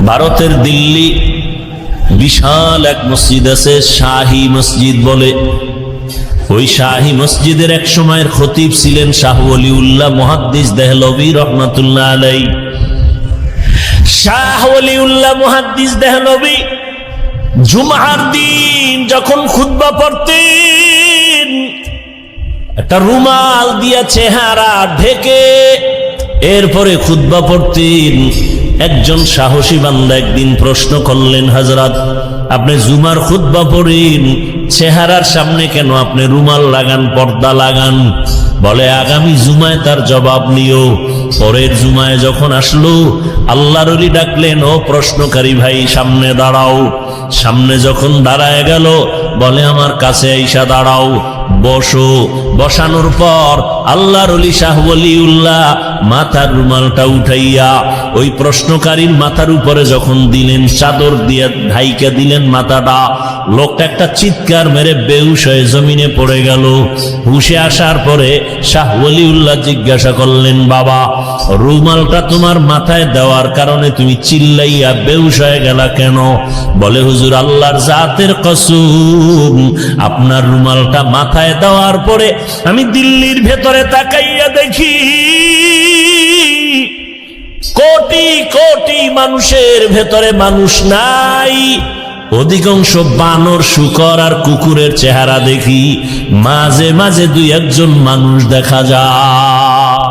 ভারতের দিল্লি বিশাল এক মসজিদ আছে, শাহী মসজিদ বলে। ওই শাহী মসজিদের এক সময়ের খতিব ছিলেন শাহ ওলিউল্লাহ মুহাদ্দিস দেহলভী রহমাতুল্লাহ আলাইহি। শাহ ওলিউল্লাহ মুহাদ্দিস দেহলভী জুমার দিন যখন খুতবা পড়তেন, একটা রুমাল দিয়া চেহারা ঢেকে এরপরে খুতবা পড়তেন। একজন সাহসী বান্দা একদিন প্রশ্ন করলেন, হযরত আপনি জুমার খুতবা পড়েন, চেহারার সামনে কেন আপনি রুমাল লাগান, পর্দা লাগান? বলে আগামী জুমায় তার জবাব নিও। পরের জুমায় যখন আসলো, আল্লাহর ওলি ডাকলেন, ও প্রশ্নকারী ভাই সামনে দাঁড়াও। সামনে যখন দাঁড়ায় গেল, বলে আমার কাছে আইসা দাঁড়াও, বসো। বসানোর পর আল্লাহর ওলি শাহ ওলিউল্লাহ মাথার রুমালটা উঠাইয়া ওই প্রশ্নকারীর মাথার উপরে যখন দিলেন, চাদর দিয়ে ঢাইকা দিলেন মাথাটা, লোকটা একটা চিৎকার মেরে বেহুশ হয়ে জমিনে পড়ে গেল। হুশে আসার পরে শাহ ওলিউল্লাহ জিজ্ঞাসা করলেন, বাবা রুমালটা তোমার মাথায় দেওয়ার কারণে তুমি চিল্লাইয়া বেহুশ হয়ে গেলা কেন? বলে হুজুর আল্লাহর জাতের কসম, আপনার রুমালটা মাথায় দেওয়ার পরে আমি দিল্লির ভেতরে তাকাইয়া দেখি কোটি কোটি মানুষের ভেতরে মানুষ নাই, অধিকাংশ বানর, শুকর আর কুকুরের চেহারা দেখি, মাঝে মাঝে দুই একজন মানুষ দেখা যায়।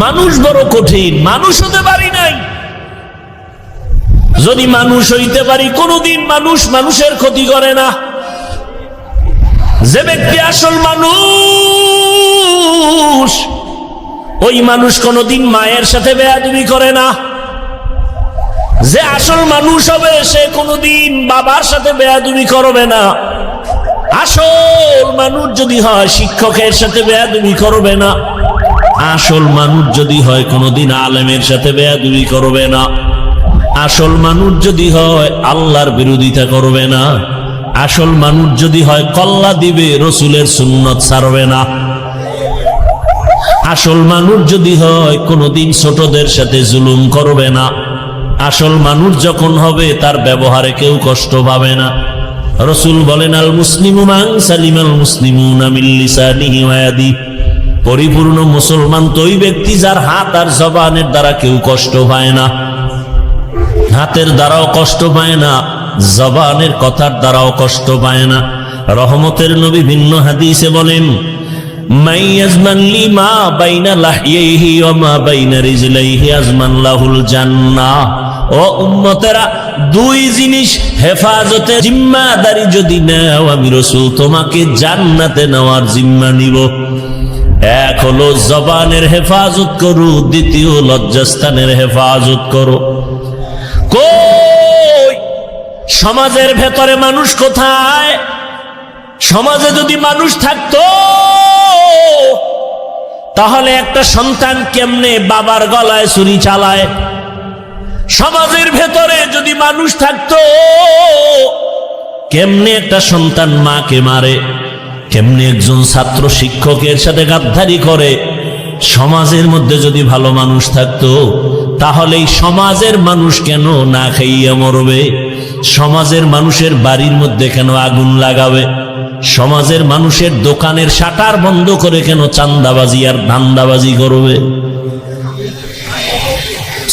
মানুষ বড় কঠিন, মানুষ হতে পারি নাই। যদি মানুষ হইতে পারি, কোনদিন মানুষ মানুষের ক্ষতি করে না। যে ব্যক্তি আসল মানুষ, ওই মানুষ কোনদিন মায়ের সাথে বেয়াদবি করে না। যে আসল মানুষ হবে, সে কোনদিন বাবার সাথে বেয়াদবি করবে না। আসল মানুষ যদি হয়, শিক্ষকের সাথে বেয়াদবি করবে না। আসল মানুষ যদি হয়, কোনদিন আলেমের সাথে বেয়াদবি করবে না। আসল মানুষ যদি হয়, আল্লাহর বিরোধিতা করবে না। আসল মানুষ যদি হয়, কল্লা দিবে, রসুলের সুন্নত ছাড়বে না। আসল মানুষ যদি হয়, কোনদিন ছোটদের সাথে জুলুম করবে না। আসল মানুষ যখন হবে, তার ব্যবহারে কেউ কষ্ট পাবে না। রসুল বলেন, আল মুসলিমু মান সালিমাল মুসলিমুনা মিন লিসানিহি ওয়া ইয়াদিহি। পরিপূর্ণ মুসলমান তো ওই ব্যক্তি যার হাত আর জবানের দ্বারা কেউ কষ্ট পায় না। হাতের দ্বারাও কষ্ট পায় না, জবানের কথার দ্বারাও কষ্ট পায় না। রহমতের নবী ভিন্ন হাদিসে বলেন, মাই ইয়াজমান লিমা বাইনা লাহইহি ওয়া মা বাইনা রিজলাইহি আজমান লাহুল জান্নাহ। ও উম্মতেরা, দুই জিনিস হেফাজতে জিম্মাদারি যদি নাও, আমি রাসূল তোমাকে জান্নাতে নেওয়ার জিম্মা নিব। এক হলো জবানের হেফাজত করো, দ্বিতীয় লজ্জাস্থানের হেফাজত করো। কই সমাজের ভেতরে মানুষ কোথায়? সমাজে যদি মানুষ থাকতো, তাহলে একটা সন্তান কেমনে বাবার গলায় ছুরি চালায়? সমাজের ভেতরে যদি মানুষ থাকতো, কেমনে একটা সন্তান মাকে মারে? কেমনে একজন ছাত্র শিক্ষকের সাথে গাদ্দারি করে? সমাজের মধ্যে যদি ভালো মানুষ থাকতো, তাহলে এই সমাজের মানুষ কেন না খাইয়া মরবে? সমাজের মানুষের বাড়ির মধ্যে কেন আগুন লাগাবে? সমাজের মানুষের দোকানের শাটার বন্ধ করে কেন চান্দাবাজি আর ধান্দাবাজি করবে?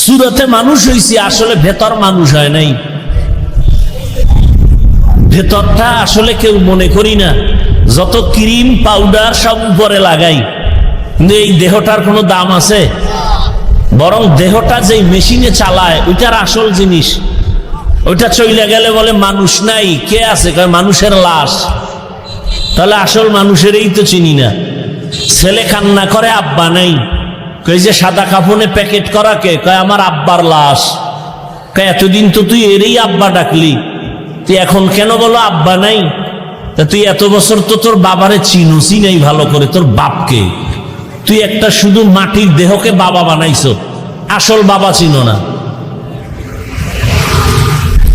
সুরতে মানুষ হইছি, আসলে ভেতর মানুষ হয় নাই। ভেতরটা আসলে কেউ মনে করি না। যত ক্রিম পাউডার সব উপরে লাগাই, কিন্তু এই দেহটার কোনো দাম আছে? বরং দেহটা যেই মেশিনে চালায়, ওইটার আসল জিনিস। ওইটা চলে গেলে বলে মানুষ নাই, কে আছে? কয় মানুষের লাশ। তাহলে আসল মানুষের এই তো চিনি না। ছেলে কান্না করে, আব্বা নাই। কই যে সাদা কাপড়ে প্যাকেট করা কে? কয় আমার আব্বার লাশ। কয় এতদিন তো তুই এরই আব্বা ডাকলি, তুই এখন কেন বলো আব্বা নাই? তা তুই এত বছর তো তোর বাবারে চিনুসি নাই ভালো করে, তোর বাপকে। তুই একটা শুধু মাটির দেহকে বাবা বানাইছো, আসল বাবা চিনো না।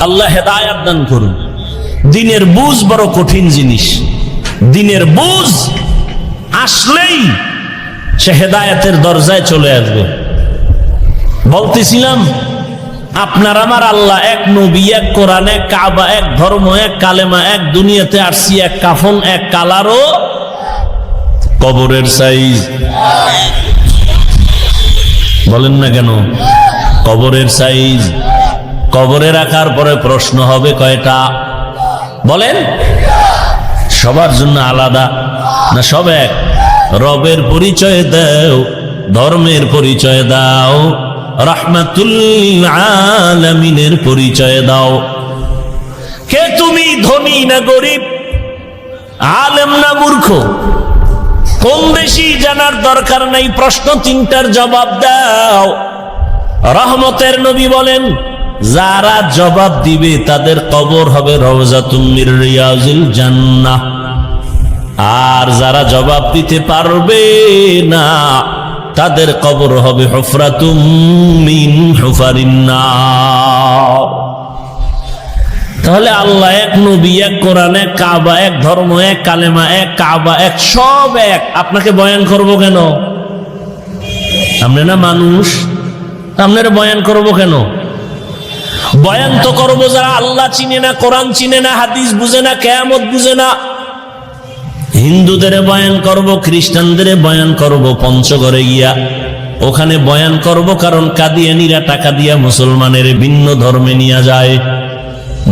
আল্লাহ হেদায়েত দান করুন। দিনের বুঝ বড় কঠিন জিনিস। দিনের বুঝ আসলেই সে হেদায়েতের দরজায় চলে আসবে। বলতেছিলাম আপনার আমার আল্লাহ এক, নবী এক, কোরআন এক, কাবা এক, ধর্ম এক, কালেমা এক, দুনিয়াতে আসছি এক, কাফন এক, কালারও কবরের সাইজ। বলেন না কেন? কবরের সাইজ। কবরে রাখার পরে প্রশ্ন হবে কয়টা? বলেন। সবার জন্য আলাদা না সব এক? রবের পরিচয় দাও, ধর্মের পরিচয় দাও, রাহমাতুল আলামিনের পরিচয় দাও। কে তুমি, ধনী না গরিব, আলেম না মূর্খ? কম বেশি জানার দরকার নাই, প্রশ্ন তিনটার জবাব দাও। রহমতের নবী বলেন, যারা জবাব দিবে তাদের কবর হবে রওজাতুম মির রিয়াজিল জান্নাহ, আর যারা জবাব দিতে পারবে না তাদের কবর হবে হুফরাতুম মিন হুফারিন নার। তাহলে আল্লাহ এক, নবী এক, কোরআন এক, কাবা এক, ধর্ম এক, কালেমা এক, কাবা এক, সব এক। আপনাকে বয়ান করব কেন? আপনি না মানুষ, আপনার বয়ান করব কেন? বয়ান তো করবো যারা আল্লাহ চিনে না, কোরআন চিনে না, হাদিস বুঝে না, কিয়ামত বুঝে না। হিন্দুদের বয়ান করব, খ্রিস্টানদের বয়ান করব পঞ্চগড়ে গিয়া, ওখানে বয়ান করব, কারণ কাদিয়ানীরা টাকা দিয়া মুসলমানের ভিন্ন ধর্মে নিয়ে যায়।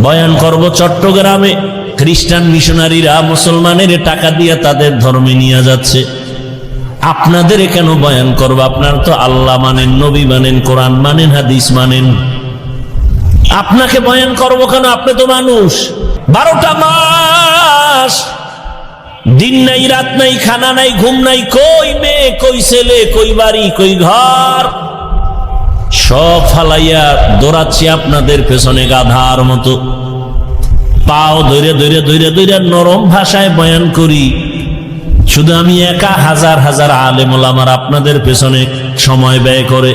বয়ান করব চট্টগ্রামে, খ্রিস্টান মিশনারিরা মুসলমানের টাকা দিয়া তাদের ধর্মে নিয়ে যাচ্ছে। আপনাদের কেন বয়ান করব? আপনার তো আল্লাহ মানেন, নবী মানেন, কোরআন মানেন, হাদিস মানেন। আপনাকে বয়ান করব কেন? আপনি তো মানুষ। 12টা মাস দিন নাই, রাত নাই, খানা নাই, ঘুম নাই, কই মেয়ে, কই ছেলে, কই বাড়ি, কই ঘর, সব ফালাইয়া দৌড়াচ্ছি আপনাদের পেছনে গাধার মতো। পাও ধরে ধরে ধরে ধরে নরম ভাষায় বয়ান করি। শুধু আমি একা, হাজার হাজার আলেম ওলামার আপনাদের পেছনে সময় ব্যয় করে।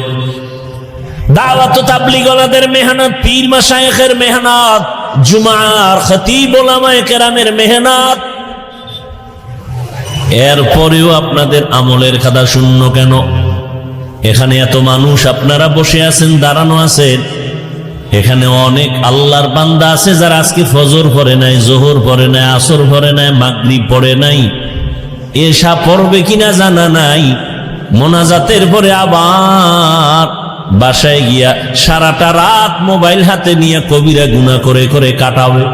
দাওয়াত তাবলীগ ওয়ালাদের মেহনত, পীর মাশায়েখের মেহনত, জুমার খতিব ওলামায়ে কেরামের মেহনত, এরপরেও আপনাদের আমলের খাতা শূন্য কেন? এখানে এত মানুষ, আপনারা বসে আছেন, দাঁড়ানো আছেন, এখানে অনেক আল্লাহর বান্দা আছে যারা আজকে ফজর পড়ে নাই, জোহর পড়ে নাই, আসর পড়ে নাই, মাগরিব পড়ে নাই, এশা পড়বে কিনা জানা নাই। মোনাজাতের পরে আবার বাসায় গিয়া সারাটা রাত মোবাইল হাতে নিয়ে কবিরা গুনাহ করে করে কাটাবে।